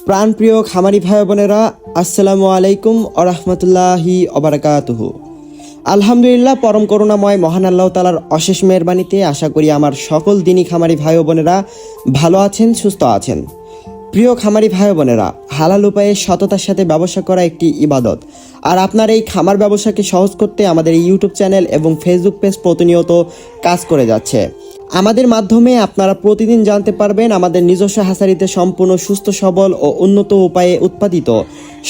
প্রাণপ্রিয় খামারি ভাই বোনেরা, আসসালামু আলাইকুম আরহামতুল্লাহি অবরাকাতুহু। আলহামদুলিল্লাহ, পরম করুণাময় মহান আল্লাহ তাআলার অশেষ মেহেরবানিতে আশা করি আমার সকল দিনী খামারি ভাই বোনেরা ভালো আছেন, সুস্থ আছেন। প্রিয় খামারি ভাই বোনেরা, হালাল উপায়ে সততার সাথে ব্যবসা করা একটি ইবাদত। আর আপনার এই খামার ব্যবসাকে সহজ করতে আমাদের এই ইউটিউব চ্যানেল এবং ফেসবুক পেজ প্রতিনিয়ত কাজ করে যাচ্ছে। আমাদের মাধ্যমে আপনারা প্রতিদিন জানতে পারবেন আমাদের নিজস্ব হ্যাচারিতে সম্পূর্ণ সুস্থ সবল ও উন্নত উপায়ে উৎপাদিত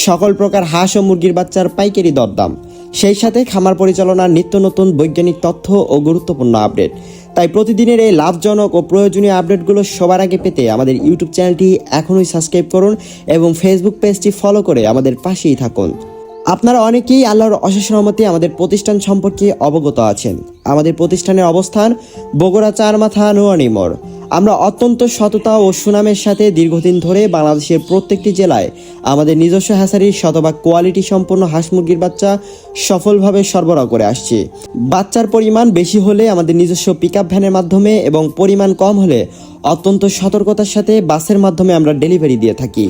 সকল প্রকার হাঁস ও মুরগির বাচ্চার পাইকারি দরদাম, সেই সাথে খামার পরিচালনার নিত্য নতুন বৈজ্ঞানিক তথ্য ও গুরুত্বপূর্ণ আপডেট। তাই প্রতিদিনের এই লাভজনক ও প্রয়োজনীয় আপডেটগুলো সবার আগে পেতে আমাদের ইউটিউব চ্যানেলটি এখনই সাবস্ক্রাইব করুন এবং ফেসবুক পেজটি ফলো করে আমাদের পাশেই থাকুন। আপনারা অনেকেই আল্লাহর অশেষ রহমতে আমাদের প্রতিষ্ঠান সম্পর্কে অবগত আছেন। আমাদের প্রতিষ্ঠানের অবস্থান বগুড়া চারমাথা নোয়ানী মোড়। আমরা অত্যন্ত সততা ও সুনামের সাথে দীর্ঘদিন ধরে বাংলাদেশের প্রত্যেকটি জেলায় আমাদের নিজস্ব হ্যাচারির শতভাগ কোয়ালিটি সম্পন্ন হাঁস মুরগির বাচ্চা সফলভাবে সরবরাহ করে আসছি। বাচ্চার পরিমাণ বেশি হলে আমাদের নিজস্ব পিকআপ ভ্যানের মাধ্যমে এবং পরিমাণ কম হলে অত্যন্ত সতর্কতার সাথে বাসের মাধ্যমে আমরা ডেলিভারি দিয়ে থাকি।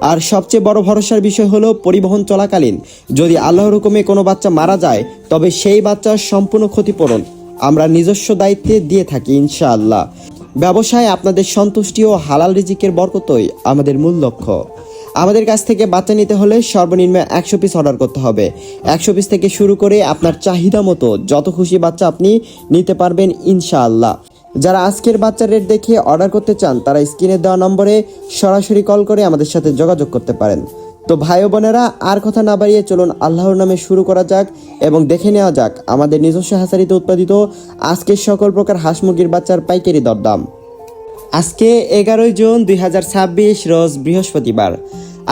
আর সবচেয়ে বড় ভরসার বিষয় হলো পরিবহন চলাকালীন যদি আল্লাহর হুকুমে কোনো বাচ্চা মারা যায় তবে সেই বাচ্চার সম্পূর্ণ ক্ষতিপূরণ আমরা নিজস্ব দায়িত্বে দিয়ে থাকি ইনশাআল্লাহ। ব্যবসায় আপনাদের সন্তুষ্টি ও হালাল রিজিকের বরকতই আমাদের মূল লক্ষ্য। আমাদের কাছ থেকে বাচ্চা নিতে হলে সর্বনিম্ন 100 পিস অর্ডার করতে হবে। 100 পিস থেকে শুরু করে আপনার চাহিদা মতো যত খুশি বাচ্চা আপনি নিতে পারবেন ইনশাআল্লাহ। যারা আজকের বাচ্চার রেট দেখে অর্ডার করতে চান তারা স্ক্রিনে দেওয়া নম্বরে সরাসরি কল করে আমাদের সাথে যোগাযোগ করতে পারেন। তো ভাই বোনেরা, আর কথা না বাড়িয়ে চলুন আল্লাহর নামে শুরু করা যাক এবং দেখে নেওয়া যাক আমাদের নিজস্ব হ্যাচারিতে উৎপাদিত আজকের সকল প্রকার হাঁস মুরগির বাচ্চার পাইকারি দরদাম। আজকে 11 জুন 2026 রোজ বৃহস্পতিবার।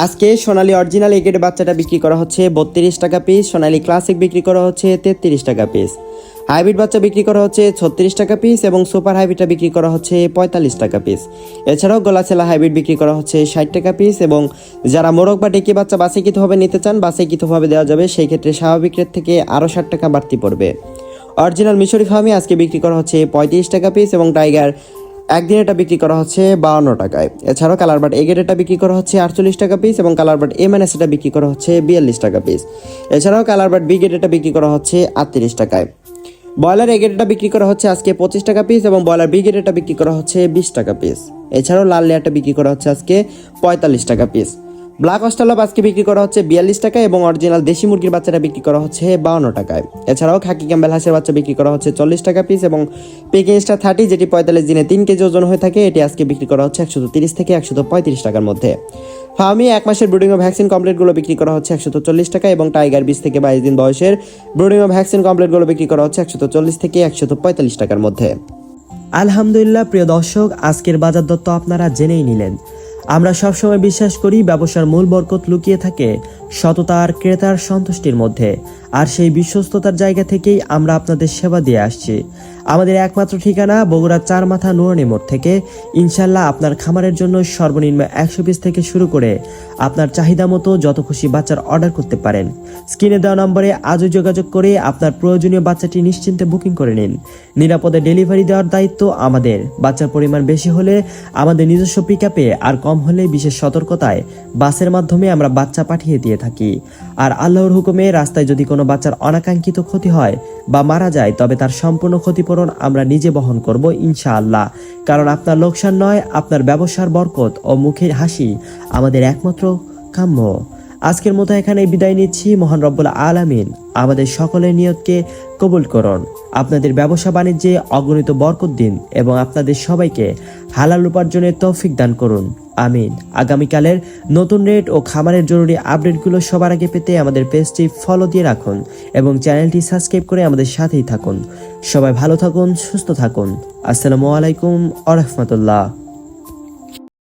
আজকে সোনালী অরিজিনাল এগের বাচ্চাটা বিক্রি করা হচ্ছে 32 টাকা পিস, সোনালী ক্লাসিক বিক্রি করা হচ্ছে 33 টাকা পিস, হাইব্রিড বাচ্চা বিক্রি করা হচ্ছে 36 টাকা পিস এবং সুপার হাইব্রিডটা বিক্রি করা হচ্ছে 45 টাকা পিস। এছাড়াও গলাছেলা হাইব্রিড বিক্রি করা হচ্ছে 60 টাকা পিস এবং যারা মোরগ বা ডেকি বাচ্চা বাছাইকৃতভাবে নিতে চান বাছাইকৃতভাবে দেওয়া যাবে, সেই ক্ষেত্রে স্বাভাবিক রেট থেকে আরও 60 টাকা বাড়তি পড়বে। অরিজিনাল মিশরি ফার্মি আজকে বিক্রি করা হচ্ছে 35 টাকা পিস এবং টাইগার একদিনেরটা বিক্রি করা হচ্ছে 52 টাকায়। এছাড়াও কালারবাট এগেরেটা বিক্রি করা হচ্ছে 48 টাকা পিস এবং কালারবাট এমএনএসটা বিক্রি করা হচ্ছে 42 টাকা পিস। এছাড়াও কালারবাট বিগেটেটা বিক্রি করা হচ্ছে 38 টাকায়। ব্রয়লার এগেরেটা বিক্রি করা হচ্ছে আজকে 25 টাকা পিস এবং ব্রয়লার বিগেটেটা বিক্রি করা হচ্ছে 20 টাকা পিস। এছাড়াও লাল লেয়ারটা বিক্রি করা হচ্ছে আজকে 45 টাকা পিস। ব্ল্যাক অস্ট্রেলপ আজকে বিক্রি করা হচ্ছে 42 টাকা এবং অরিজিনাল দেশি মুরগির বাচ্চাটা বিক্রি করা হচ্ছে 52 টাকায়। এছাড়াও খাকি ক্যাম্বেল হাঁসের বাচ্চা বিক্রি করা হচ্ছে 40 টাকা পিস এবং পেকিং স্টার 30 যেটি 45 দিনে 3 কেজি ওজন হয়ে থাকে এটি আজকে বিক্রি করা হচ্ছে 130 থেকে 135 টাকার মধ্যে। ফার্মি 1 মাসের ব্রুডিং ও ভ্যাকসিন কমপ্লিটগুলো বিক্রি করা হচ্ছে 140 টাকা এবং টাইগার 20 থেকে 22 দিন বয়সের ব্রুডিং ও ভ্যাকসিন কমপ্লিটগুলো বিক্রি করা হচ্ছে 140 থেকে 145 টাকার মধ্যে। আলহামদুলিল্লাহ প্রিয় দর্শক, আজকের বাজার দর তো আপনারা জেনেই নিলেন। আমরা সবসময় বিশ্বাস করি ব্যবসার মূল বরকত লুকিয়ে থাকে সততার ক্রেতার সন্তুষ্টির মধ্যে, আর সেই বিশ্বস্ততার জায়গা থেকেই আমরা আপনাদের সেবা দিয়ে আসছি। আমাদের একমাত্র ঠিকানা বগুড়া চারমাথা নুরানি মোড় থেকে। ইনশাল্লাহ আপনার খামারের জন্য সর্বনিম্ন 100 পিস থেকে শুরু করে আপনার চাহিদা মতো যত খুশি বাচ্চার অর্ডার করতে পারেন। স্ক্রিনে দেওয়া নম্বরে আজও যোগাযোগ করে আপনার প্রয়োজনীয় বাচ্চাটি নিশ্চিন্তে বুকিং করে নিন। নিরাপদে ডেলিভারি দেওয়ার দায়িত্ব আমাদের। বাচ্চার পরিমাণ বেশি হলে আমাদের নিজস্ব পিকআপে, আর কম হলে বিশেষ সতর্কতায় বাসের মাধ্যমে আমরা বাচ্চা পাঠিয়ে দিয়ে থাকি। আর আল্লাহর হুকুমে রাস্তায় যদি কোনো বাচ্চার অনাকাঙ্ক্ষিত ক্ষতি হয় বা মারা যায় তবে তার সম্পূর্ণ ক্ষতিপূরণ আমরা নিজে বহন করব ইনশাআল্লাহ। কারণ আপনার লোকসান নয়, আপনার ব্যবসার বরকত ও মুখের হাসি আমাদের একমাত্র কাম্য। আজকের মতো এখানেই বিদায় নিচ্ছি। মহান রব্বুল আলামিন আমাদের সকলের নিয়তকে কবুল করুন, আপনাদের ব্যবসা বাণিজ্যে অগণিত বরকত দিন এবং আপনাদের সবাইকে হালাল উপার্জনের তৌফিক দান করুন, আমিন। আগামীকালের নতুন রেট ও খামারের জরুরি আপডেটগুলো সবার আগে পেতে আমাদের পেজটি ফলো দিয়ে রাখুন এবং চ্যানেলটি সাবস্ক্রাইব করে আমাদের সাথেই থাকুন। সবাই ভালো থাকুন, সুস্থ থাকুন। আসসালামু আলাইকুম ওয়া রাহমাতুল্লাহ।